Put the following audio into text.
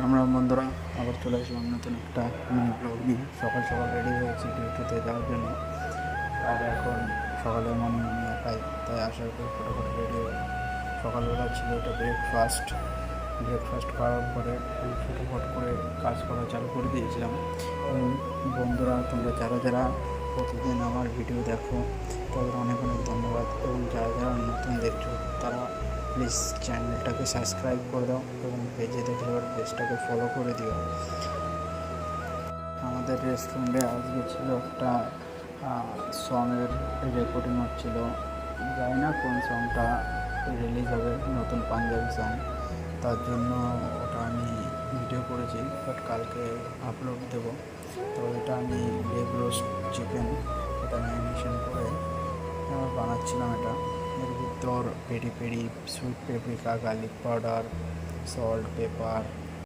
আমরা বন্ধুরা আবার চলে আসলাম নতুন একটা মিনি ব্লগ নিয়ে। সকাল সকাল রেডি হয়েছি ডিউটিতে যাওয়ার জন্য। আর এখন সকালে মর্নিং আমি একাই, তাই আসার পর ফটোফট রেডি হয়ে সকালবেলা ছিল এটা ব্রেকফাস্ট করার পরে ফটোফট করে কাজ করা চালু করে দিয়েছিলাম। এবং বন্ধুরা, তোমরা যারা যারা প্রতিদিন আমার ভিডিও দেখো তাদের অনেক অনেক ধন্যবাদ, এবং যারা যারা নতুন দেখছো তারা প্লিজ চ্যানেলটাকে সাবস্ক্রাইব করে দাও এবং পেজে দেখলে ওর পেজটাকে ফলো করে দিও। আমাদের রেস্টুরেন্টে আজকে ছিল একটা সঙের রেকর্ডিং হচ্ছিলো। জানি না কোন সংটা রিলিজ হবে, নতুন পাঞ্জাবি সং, তার জন্য ওটা আমি ভিডিও করেছি, বাট কালকে আপলোড দেবো। তো এটা আমি লেগ রোস্ট চিকেন এটা ম্যারিনেশন করে বানাচ্ছিলাম। এর ভিতর peri peri, sweet paprika, garlic powder, salt, paper,